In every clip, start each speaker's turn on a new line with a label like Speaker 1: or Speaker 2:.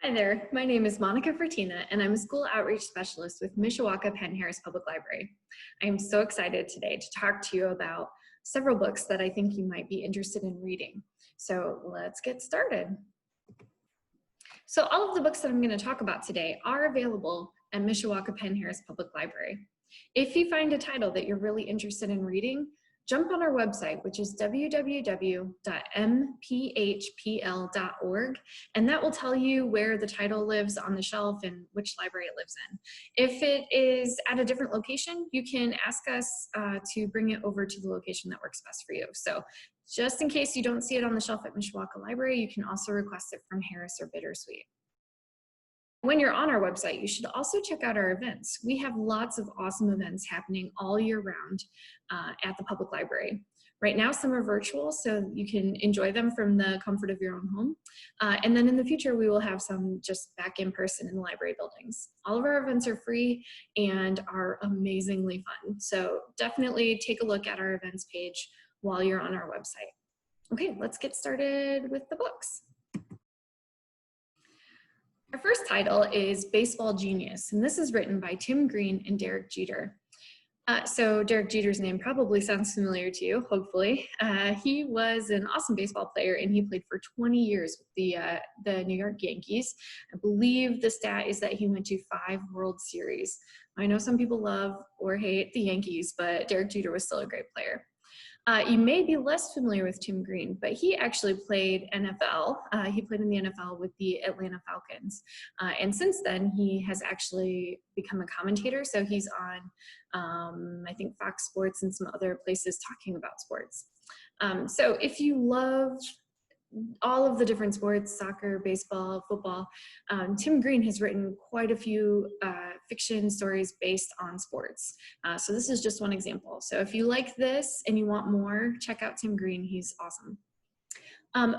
Speaker 1: Hi there, my name is Monica Fertina, and I'm a school outreach specialist with Mishawaka-Penn-Harris Public Library. I am so excited today to talk to you about several books that I think you might be interested in reading. So let's get started. So all of the books that I'm going to talk about today are available at Mishawaka-Penn-Harris Public Library. If you find a title that you're really interested in reading, jump on our website, which is www.mphpl.org, and that will tell you where the title lives on the shelf and which library it lives in. If it is at a different location, you can ask us to bring it over to the location that works best for you. So just in case you don't see it on the shelf at Mishawaka Library, you can also request it from Harris or Bittersweet. When you're on our website, you should also check out our events. We have lots of awesome events happening all year round at the public library. Right now, some are virtual, so you can enjoy them from the comfort of your own home. And then in the future, we will have some just back in person in the library buildings. All of our events are free and are amazingly fun. So definitely take a look at our events page while you're on our website. Okay, let's get started with the books. Our first title is Baseball Genius, and this is written by Tim Green and Derek Jeter. So Derek Jeter's name probably sounds familiar to you, hopefully. He was an awesome baseball player, and he played for 20 years with the New York Yankees. I believe the stat is that he went to 5 World Series. I know some people love or hate the Yankees, but Derek Jeter was still a great player. You may be less familiar with Tim Green, but he actually played NFL. He played in the NFL with the Atlanta Falcons. And since then, he has actually become a commentator. So he's on, I think, Fox Sports and some other places talking about sports. So if you love all of the different sports, soccer, baseball, football, Tim Green has written quite a few fiction stories based on sports. So this is just one example. So if you like this and you want more, check out Tim Green. He's awesome.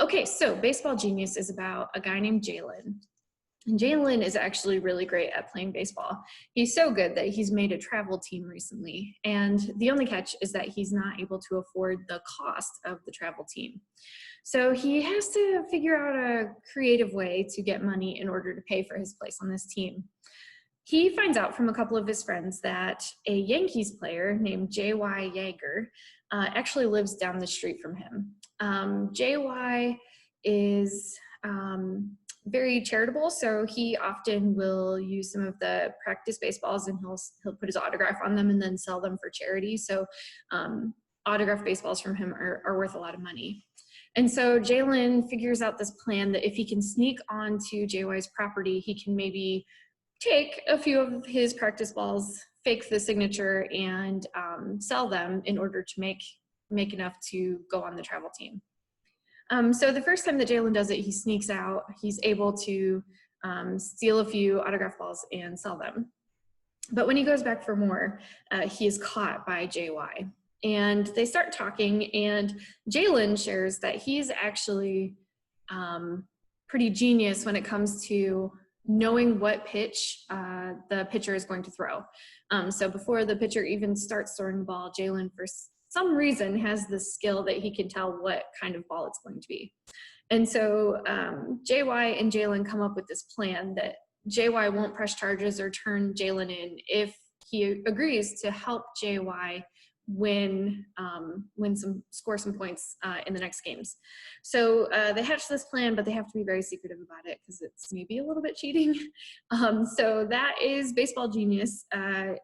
Speaker 1: Okay, so Baseball Genius is about a guy named Jalen. And Jalen is actually really great at playing baseball. He's so good that he's made a travel team recently. And the only catch is that he's not able to afford the cost of the travel team. So he has to figure out a creative way to get money in order to pay for his place on this team. He finds out from a couple of his friends that a Yankees player named J.Y. Yeager actually lives down the street from him. J.Y. is very charitable, so he often will use some of the practice baseballs and he'll put his autograph on them and then sell them for charity. So autographed baseballs from him are worth a lot of money. And so Jalen figures out this plan that if he can sneak onto JY's property, he can maybe take a few of his practice balls, fake the signature, and sell them in order to make enough to go on the travel team. So the first time that Jalen does it, he sneaks out. He's able to steal a few autograph balls and sell them. But when he goes back for more, he is caught by JY. And they start talking, and Jalen shares that he's actually pretty genius when it comes to knowing what pitch the pitcher is going to throw. So before the pitcher even starts throwing the ball, Jalen, for some reason, has the skill that he can tell what kind of ball it's going to be. And so JY and Jalen come up with this plan that JY won't press charges or turn Jalen in if he agrees to help JY score some points in the next games. So they hatch this plan, but they have to be very secretive about it because it's maybe a little bit cheating. So that is Baseball Genius.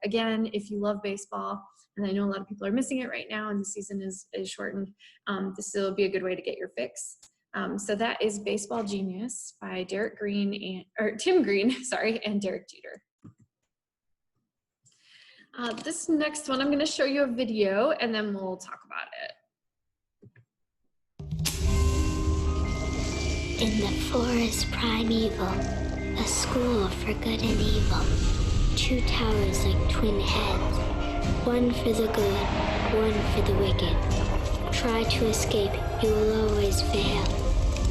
Speaker 1: Again, if you love baseball, and I know a lot of people are missing it right now and the season is shortened, this will be a good way to get your fix. So that is Baseball Genius by Tim Green, and Derek Jeter. This next one, I'm going to show you a video and then we'll talk about it.
Speaker 2: In the forest primeval, a school for good and evil, 2 towers like twin heads, one for the good, one for the wicked. Try to escape, you will always fail.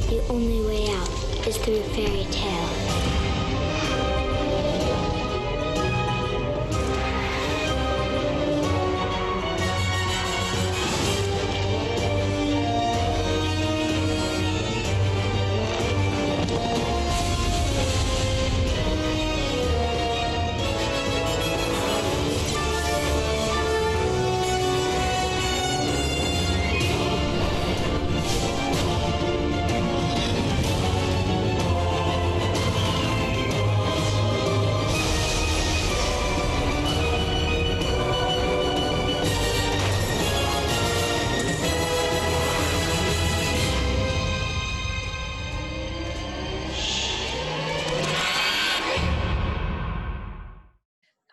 Speaker 2: The only way out is through fairy tale.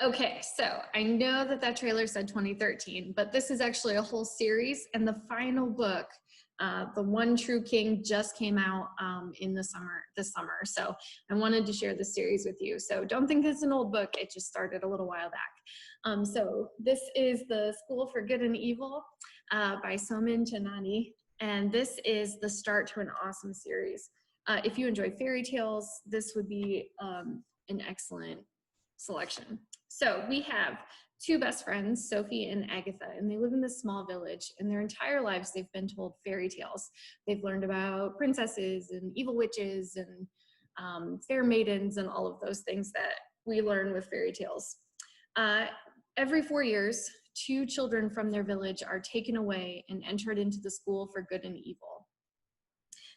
Speaker 1: Okay, so I know that that trailer said 2013, but this is actually a whole series, and the final book, The One True King, just came out in the summer, this summer. So I wanted to share this series with you. So don't think it's an old book, it just started a little while back. So this is The School for Good and Evil by Somin Chanani, and this is the start to an awesome series. If you enjoy fairy tales, this would be an excellent selection. So we have two best friends, Sophie and Agatha, and they live in this small village, and their entire lives they've been told fairy tales. They've learned about princesses and evil witches and fair maidens and all of those things that we learn with fairy tales. Every 4 years, two children from their village are taken away and entered into the school for good and evil.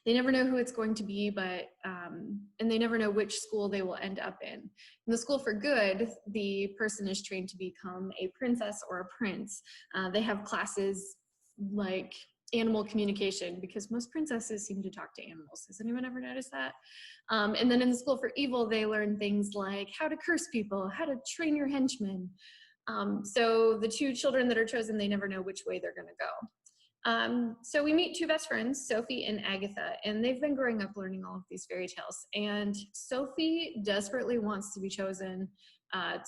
Speaker 1: They never know who it's going to be, but and they never know which school they will end up in. In the school for good, the person is trained to become a princess or a prince. They have classes like animal communication, because most princesses seem to talk to animals. Has anyone ever noticed that? And then in the school for evil, they learn things like how to curse people, how to train your henchmen. So the two children that are chosen, they never know which way they're going to go. So we meet two best friends, Sophie and Agatha, and they've been growing up learning all of these fairy tales. And Sophie desperately wants to be chosen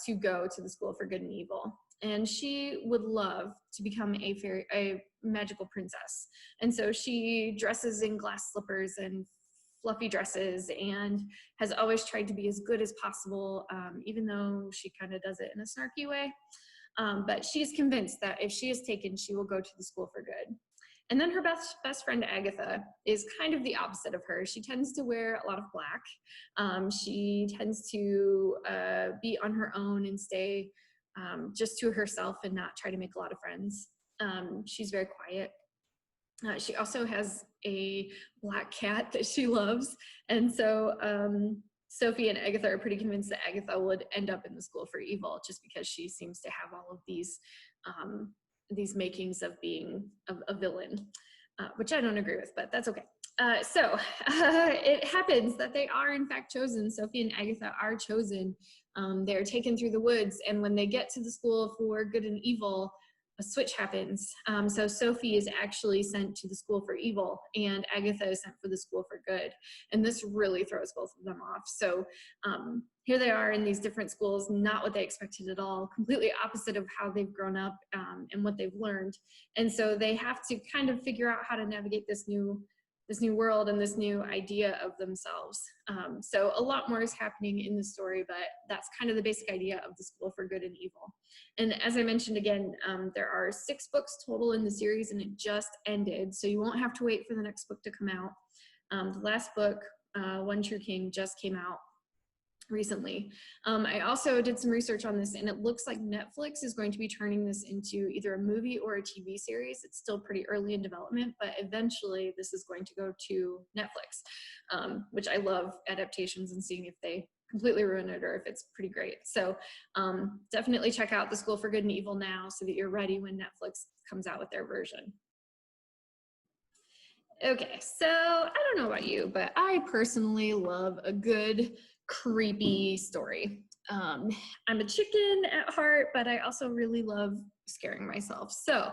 Speaker 1: to go to the School for Good and Evil. And she would love to become a magical princess. And so she dresses in glass slippers and fluffy dresses and has always tried to be as good as possible, even though she kind of does it in a snarky way. But she's convinced that if she is taken, she will go to the School for Good. And then her best friend, Agatha, is kind of the opposite of her. She tends to wear a lot of black. She tends to be on her own and stay just to herself and not try to make a lot of friends. She's very quiet. She also has a black cat that she loves. And so Sophie and Agatha are pretty convinced that Agatha would end up in the School for Evil just because she seems to have all of these makings of being a villain, which I don't agree with, but that's okay. So it happens that they are in fact chosen. Sophie and Agatha are chosen. They're taken through the woods, and when they get to the School for Good and Evil, a switch happens. So Sophie is actually sent to the School for Evil, and Agatha is sent for the School for Good. And this really throws both of them off. So here they are in these different schools, not what they expected at all, completely opposite of how they've grown up and what they've learned. And so they have to kind of figure out how to navigate this new world and this new idea of themselves. So a lot more is happening in the story, but that's kind of the basic idea of the School for Good and Evil. And as I mentioned again, there are 6 books total in the series, and it just ended, so you won't have to wait for the next book to come out. The last book, One True King, just came out recently. I also did some research on this, and it looks like Netflix is going to be turning this into either a movie or a TV series. It's still pretty early in development, but eventually this is going to go to Netflix, which I love adaptations and seeing if they completely ruin it or if it's pretty great. So definitely check out The School for Good and Evil now so that you're ready when Netflix comes out with their version. Okay, so I don't know about you, but I personally love a good creepy story. I'm a chicken at heart, but I also really love scaring myself. So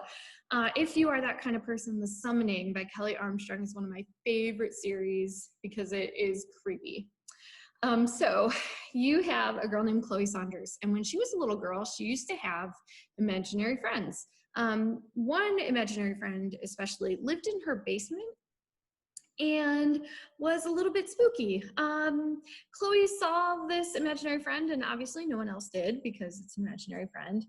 Speaker 1: if you are that kind of person, The Summoning by Kelly Armstrong is one of my favorite series because it is creepy. So you have a girl named Chloe Saunders, and when she was a little girl, she used to have imaginary friends. One imaginary friend especially lived in her basement and was a little bit spooky. Chloe saw this imaginary friend, and obviously no one else did because it's an imaginary friend.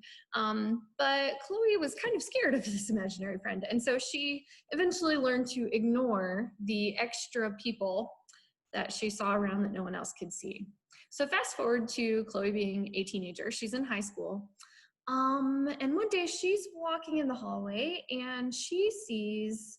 Speaker 1: But Chloe was kind of scared of this imaginary friend, and so she eventually learned to ignore the extra people that she saw around that no one else could see. So fast forward to Chloe being a teenager. She's in high school. And one day she's walking in the hallway and she sees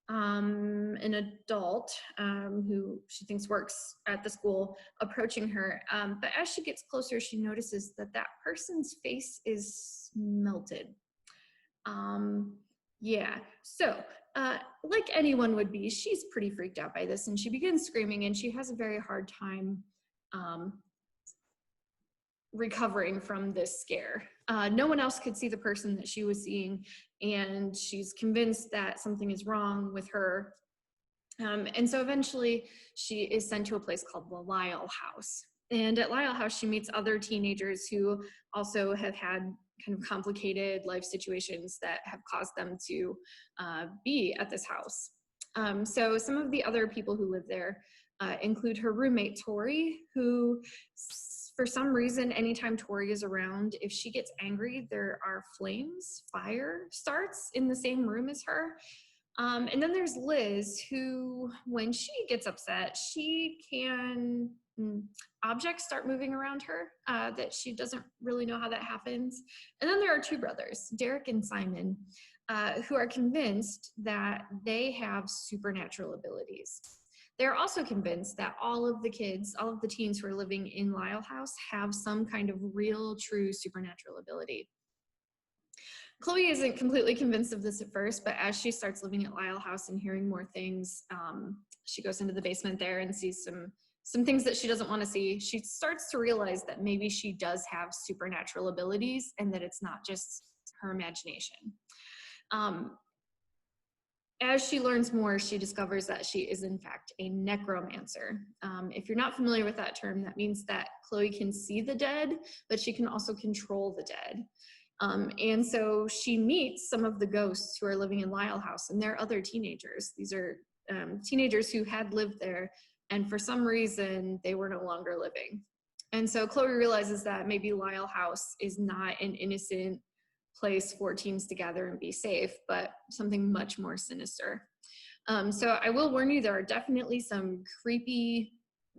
Speaker 1: an adult who she thinks works at the school approaching her. But as she gets closer, she notices that that person's face is melted. Yeah, so like anyone would be, she's pretty freaked out by this, and she begins screaming, and she has a very hard time recovering from this scare. No one else could see the person that she was seeing, and she's convinced that something is wrong with her. And so eventually she is sent to a place called the Lyle House. And at Lyle House, she meets other teenagers who also have had kind of complicated life situations that have caused them to be at this house. So some of the other people who live there include her roommate, Tori, who for some reason, anytime Tori is around, if she gets angry, there are flames, fire starts in the same room as her. And then there's Liz, who, when she gets upset, she can, objects start moving around her that she doesn't really know how that happens. And then there are two brothers, Derek and Simon, who are convinced that they have supernatural abilities. They're also convinced that all of the kids, all of the teens who are living in Lyle House have some kind of real, true supernatural ability. Chloe isn't completely convinced of this at first, but as she starts living at Lyle House and hearing more things, she goes into the basement there and sees some things that she doesn't want to see. She starts to realize that maybe she does have supernatural abilities and that it's not just her imagination. As she learns more, she discovers that she is in fact a necromancer. If you're not familiar with that term, that means that Chloe can see the dead, but she can also control the dead. And so she meets some of the ghosts who are living in Lyle House, and they're other teenagers. These are teenagers who had lived there, and for some reason, they were no longer living. And so Chloe realizes that maybe Lyle House is not an innocent place for teens to gather and be safe, but something much more sinister. So I will warn you, there are definitely some creepy,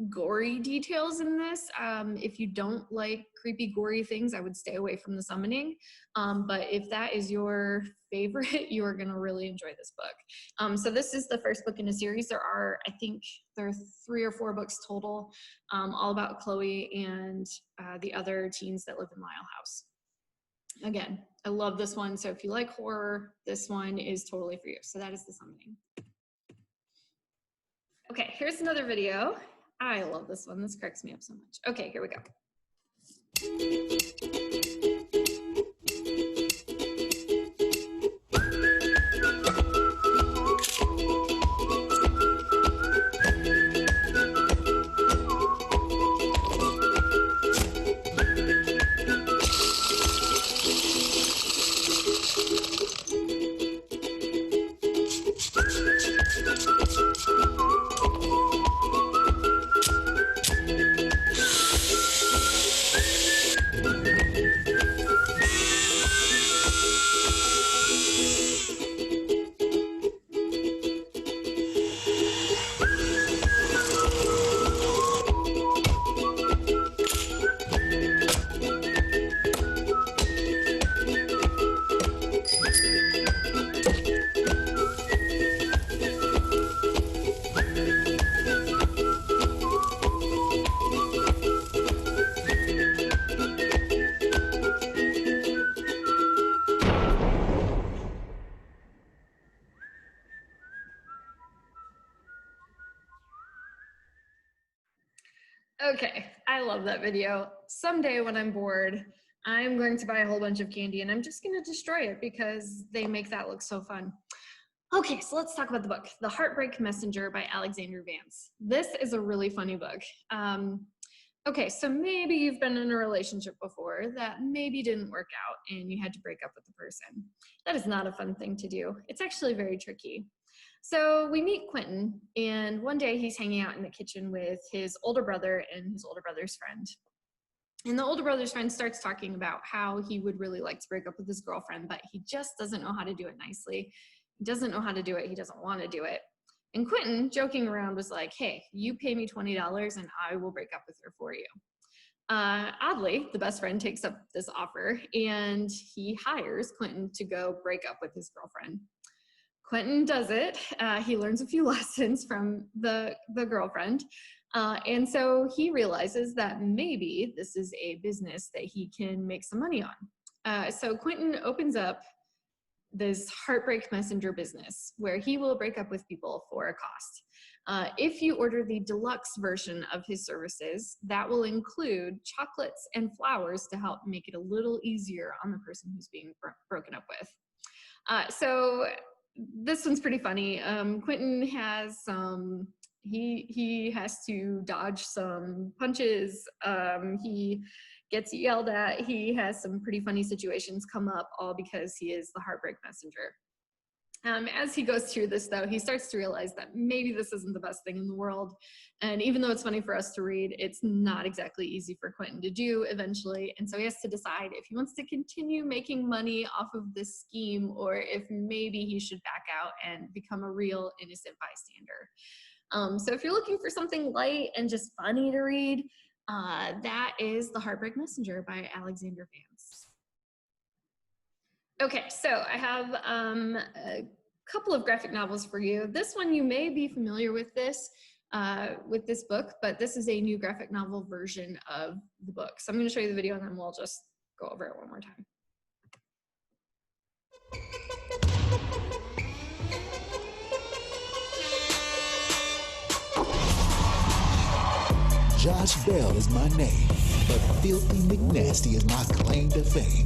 Speaker 1: gory details in this. If you don't like creepy, gory things, I would stay away from The Summoning. But if that is your favorite, you are going to really enjoy this book. So this is the first book in a series. I think there are 3 or 4 books total, all about Chloe and the other teens that live in Lyle House. Again, I love this one. So if you like horror, this one is totally for you. So that is The Summoning. Okay, here's another video. I love this one. This cracks me up so much. Okay, here we go. Okay, I love that video. Someday when I'm bored, I'm going to buy a whole bunch of candy and I'm just going to destroy it because they make that look so fun. Okay, so let's talk about the book, The Heartbreak Messenger by Alexander Vance. This is a really funny book. Okay, so maybe you've been in a relationship before that maybe didn't work out and you had to break up with the person. That is not a fun thing to do. It's actually very tricky. So we meet Quentin, and one day he's hanging out in the kitchen with his older brother and his older brother's friend. And the older brother's friend starts talking about how he would really like to break up with his girlfriend, but he just doesn't know how to do it nicely. He doesn't know how to do it. He doesn't want to do it. And Quentin, joking around, was like, hey, you pay me $20 and I will break up with her for you. Oddly, the best friend takes up this offer and he hires Quentin to go break up with his girlfriend. Quentin does it. He learns a few lessons from the girlfriend. And so he realizes that maybe this is a business that he can make some money on. So Quentin opens up this Heartbreak Messenger business where he will break up with people for a cost. If you order the deluxe version of his services, that will include chocolates and flowers to help make it a little easier on the person who's being broken up with. So this one's pretty funny. Quentin has some, he has to dodge some punches. He gets yelled at. He has some pretty funny situations come up, all because he is the Heartbreak Messenger. As he goes through this, though, he starts to realize that maybe this isn't the best thing in the world. And even though it's funny for us to read, it's not exactly easy for Quentin to do eventually. And so he has to decide if he wants to continue making money off of this scheme, or if maybe he should back out and become a real innocent bystander. So if you're looking for something light and just funny to read, that is The Heartbreak Messenger by Alexander Vance. Okay, so I have a couple of graphic novels for you. This one, you may be familiar with this book, but this is a new graphic novel version of the book. So I'm going to show you the video and then we'll just go over it one more time.
Speaker 3: Josh Bell is my name, but Filthy McNasty is my claim to fame.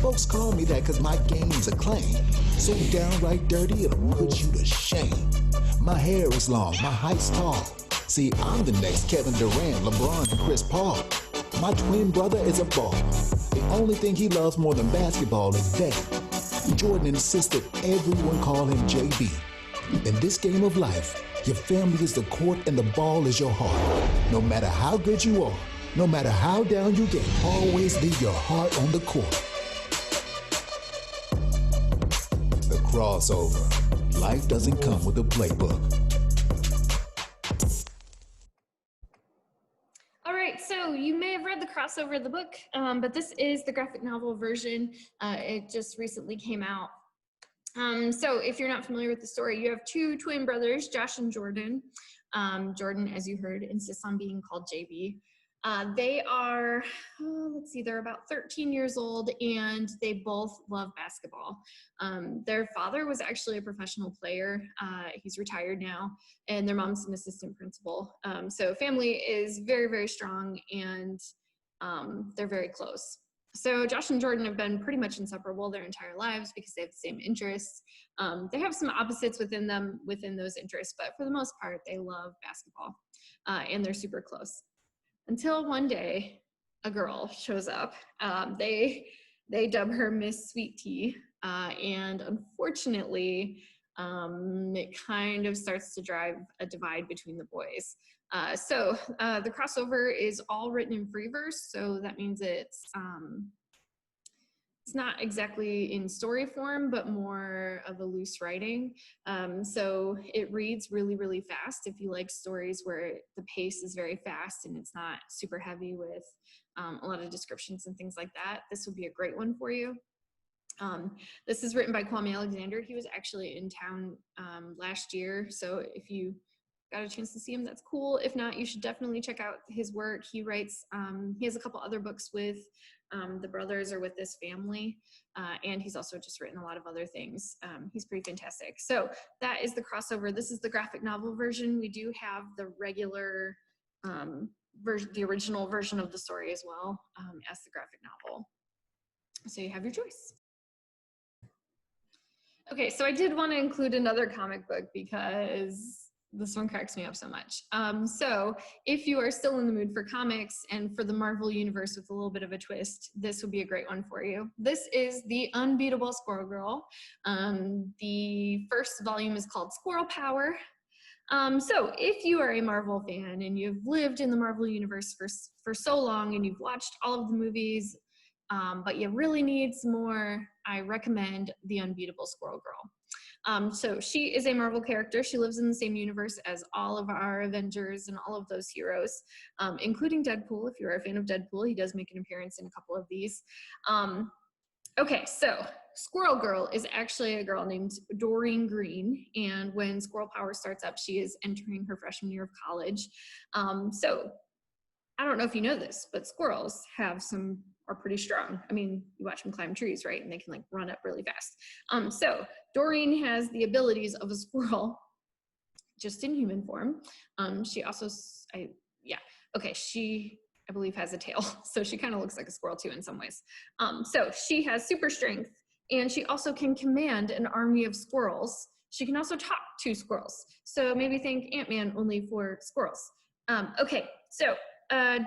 Speaker 3: Folks call me that cause my game's a claim. So downright dirty it'll put you to shame. My hair is long, my height's tall. See, I'm the next Kevin Durant, LeBron, and Chris Paul. My twin brother is a baller. The only thing he loves more than basketball is betting. Jordan insisted everyone call him JB. In this game of life, your family is the court and the ball is your heart. No matter how good you are, no matter how down you get, always leave your heart on the court. The crossover. Life doesn't come with a playbook.
Speaker 1: All right, so you may have read the crossover of the book, but this is the graphic novel version. It just recently came out. So if you're not familiar with the story, you have two twin brothers, Josh and Jordan. Jordan, as you heard, insists on being called JB. They are, they're about 13 years old, and they both love basketball. Their father was actually a professional player. He's retired now, and their mom's an assistant principal. So family is very, very strong, and they're very close. So Josh and Jordan have been pretty much inseparable their entire lives because they have the same interests. They have some opposites within them, within those interests, but for the most part, they love basketball, and they're super close. Until one day, a girl shows up. They dub her Miss Sweet Tea, and unfortunately, it kind of starts to drive a divide between the boys. So the crossover is all written in free verse, so that means it's not exactly in story form, but more of a loose writing. So it reads really, really fast. If you like stories where the pace is very fast and it's not super heavy with a lot of descriptions and things like that, this would be a great one for you. This is written by Kwame Alexander. He was actually in town last year, so if you got a chance to see him, that's cool. If not, you should definitely check out his work. He writes, he has a couple other books with the brothers or with this family, and he's also just written a lot of other things. He's pretty fantastic. So that is the crossover. This is the graphic novel version. We do have the regular version, the original version of the story as well, as the graphic novel. So you have your choice. Okay, so I did want to include another comic book because this one cracks me up so much. So if you are still in the mood for comics and for the Marvel universe with a little bit of a twist, this would be a great one for you. This is The Unbeatable Squirrel Girl. The first volume is called Squirrel Power. So if you are a Marvel fan and you've lived in the Marvel universe for so long and you've watched all of the movies, but you really need some more, I recommend The Unbeatable Squirrel Girl. So she is a Marvel character. She lives in the same universe as all of our Avengers and all of those heroes, including Deadpool. If you're a fan of Deadpool, he does make an appearance in a couple of these. Okay, so Squirrel Girl is actually a girl named Doreen Green, and when Squirrel Power starts up, she is entering her freshman year of college. So I don't know if you know this, but squirrels are pretty strong. I mean, you watch them climb trees, right? And they can like run up really fast. So Doreen has the abilities of a squirrel just in human form. She also, she, I believe, has a tail. So she kind of looks like a squirrel too in some ways. So she has super strength, and she also can command an army of squirrels. She can also talk to squirrels. So maybe think Ant-Man only for squirrels. So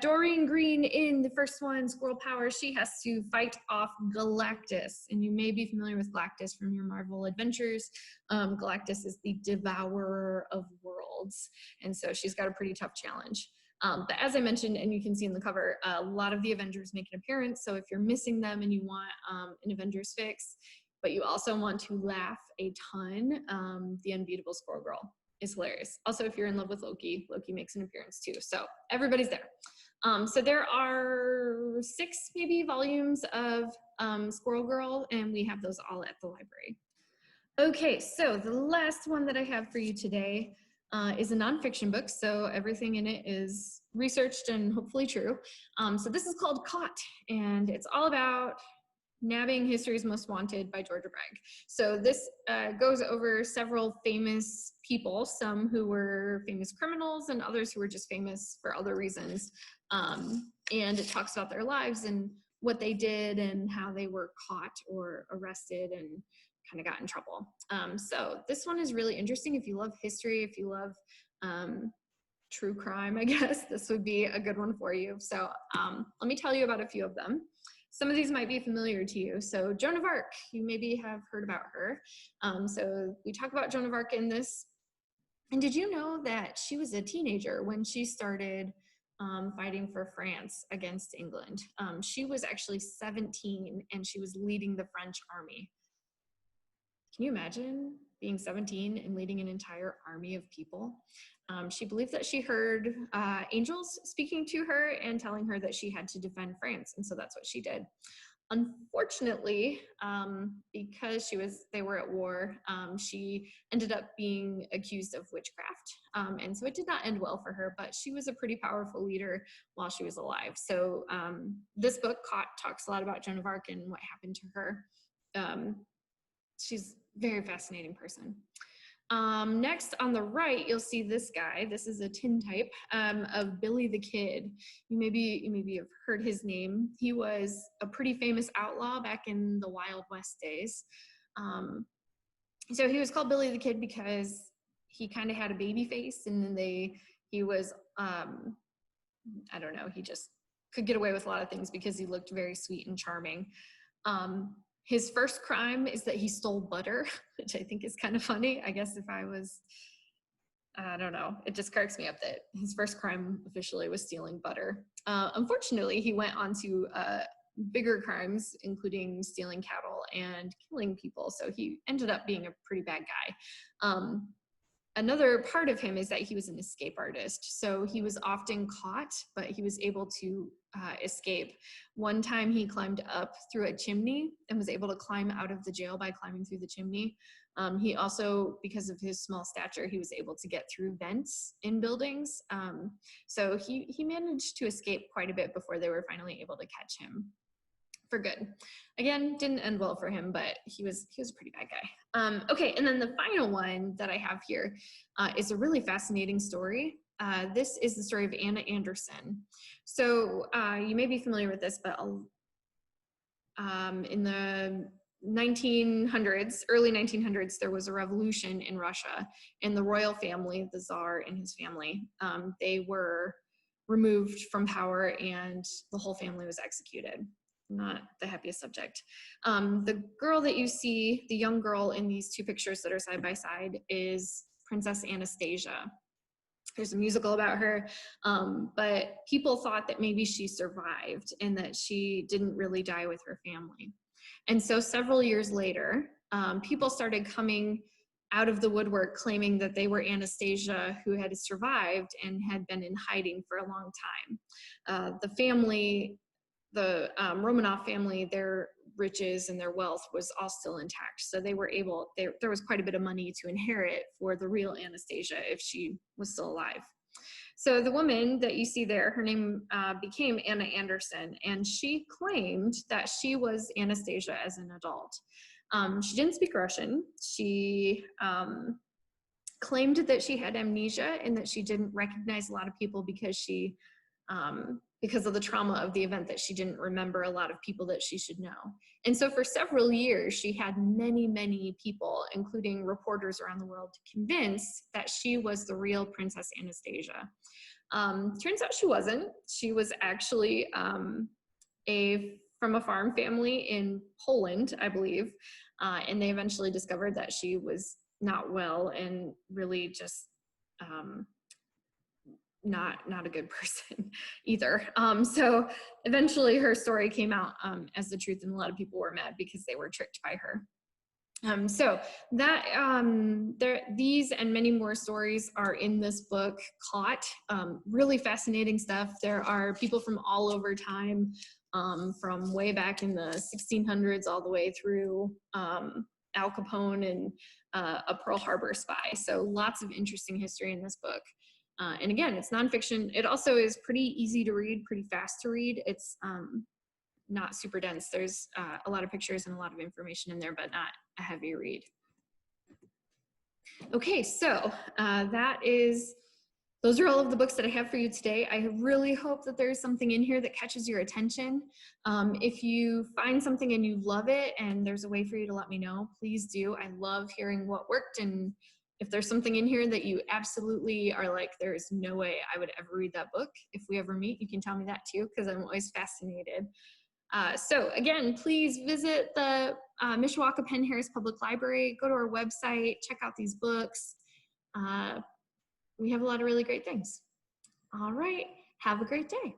Speaker 1: Doreen Green in the first one, Squirrel Power, she has to fight off Galactus. And you may be familiar with Galactus from your Marvel Adventures. Galactus is the devourer of worlds. And so she's got a pretty tough challenge. But as I mentioned, and you can see in the cover, a lot of the Avengers make an appearance. So if you're missing them and you want an Avengers fix, but you also want to laugh a ton, the Unbeatable Squirrel Girl is hilarious. Also, if you're in love with Loki, Loki makes an appearance too. So everybody's there. So there are 6 maybe volumes of Squirrel Girl, and we have those all at the library. Okay, so the last one that I have for you today is a nonfiction book. So everything in it is researched and hopefully true. So this is called Caught, and it's all about Nabbing History's Most Wanted by Georgia Bragg. So this goes over several famous people, some who were famous criminals and others who were just famous for other reasons. And it talks about their lives and what they did and how they were caught or arrested and kind of got in trouble. So this one is really interesting. If you love history, if you love true crime, I guess this would be a good one for you. So let me tell you about a few of them. Some of these might be familiar to you. So Joan of Arc, you maybe have heard about her. So we talk about Joan of Arc in this. And did you know that she was a teenager when she started fighting for France against England? She was actually 17 and she was leading the French army. Can you imagine being 17 and leading an entire army of people? She believed that she heard angels speaking to her and telling her that she had to defend France, and so that's what she did. Unfortunately, because they were at war, she ended up being accused of witchcraft, and so it did not end well for her, but she was a pretty powerful leader while she was alive. So this book, Caught, talks a lot about Joan of Arc and what happened to her. She's a very fascinating person. Next on the right, you'll see this guy. This is a tintype of Billy the Kid. You maybe have heard his name. He was a pretty famous outlaw back in the Wild West days. So he was called Billy the Kid because he kind of had a baby face, and then he was I don't know, he just could get away with a lot of things because he looked very sweet and charming. His first crime is that he stole butter, which I think is kind of funny. I guess if I don't know, it just cracks me up that his first crime officially was stealing butter. Unfortunately, he went on to bigger crimes, including stealing cattle and killing people. So he ended up being a pretty bad guy. Another part of him is that he was an escape artist. So he was often caught, but he was able to escape. One time he climbed up through a chimney and was able to climb out of the jail by climbing through the chimney. He also, because of his small stature, he was able to get through vents in buildings. So he managed to escape quite a bit before they were finally able to catch him for good. Again, didn't end well for him, but he was a pretty bad guy. Okay, and then the final one that I have here is a really fascinating story. This is the story of Anna Anderson. So you may be familiar with this, but in the 1900s, early 1900s, there was a revolution in Russia, and the royal family, the Tsar and his family, they were removed from power, and the whole family was executed. Not the happiest subject. The girl that you see, the young girl in these two pictures that are side by side, is Princess Anastasia. There's a musical about her, but people thought that maybe she survived and that she didn't really die with her family. And so several years later, people started coming out of the woodwork claiming that they were Anastasia who had survived and had been in hiding for a long time. The family, the Romanov family, their riches and their wealth was all still intact. So they were able, there was quite a bit of money to inherit for the real Anastasia if she was still alive. So the woman that you see there, her name became Anna Anderson, and she claimed that she was Anastasia as an adult. She didn't speak Russian. She claimed that she had amnesia and that she didn't recognize a lot of people because of the trauma of the event, that she didn't remember a lot of people that she should know. And so for several years, she had many, many people, including reporters around the world, to convince that she was the real Princess Anastasia. Turns out she wasn't. She was actually from a farm family in Poland, I believe, and they eventually discovered that she was not well and really just not a good person either. So eventually her story came out as the truth, and a lot of people were mad because they were tricked by her. So that these and many more stories are in this book, Caught. Really fascinating stuff. There are people from all over time, from way back in the 1600s all the way through Al Capone and a Pearl Harbor spy. So lots of interesting history in this book. And again, it's nonfiction. It also is pretty easy to read, pretty fast to read. It's not super dense. There's a lot of pictures and a lot of information in there, but not a heavy read. Okay, so those are all of the books that I have for you today. I really hope that there's something in here that catches your attention. If you find something and you love it and there's a way for you to let me know, please do. I love hearing what worked, and if there's something in here that you absolutely are like, there's no way I would ever read that book, if we ever meet, you can tell me that too, because I'm always fascinated. So again, please visit the Mishawaka-Penn-Harris Public Library, go to our website, check out these books. We have a lot of really great things. All right, have a great day.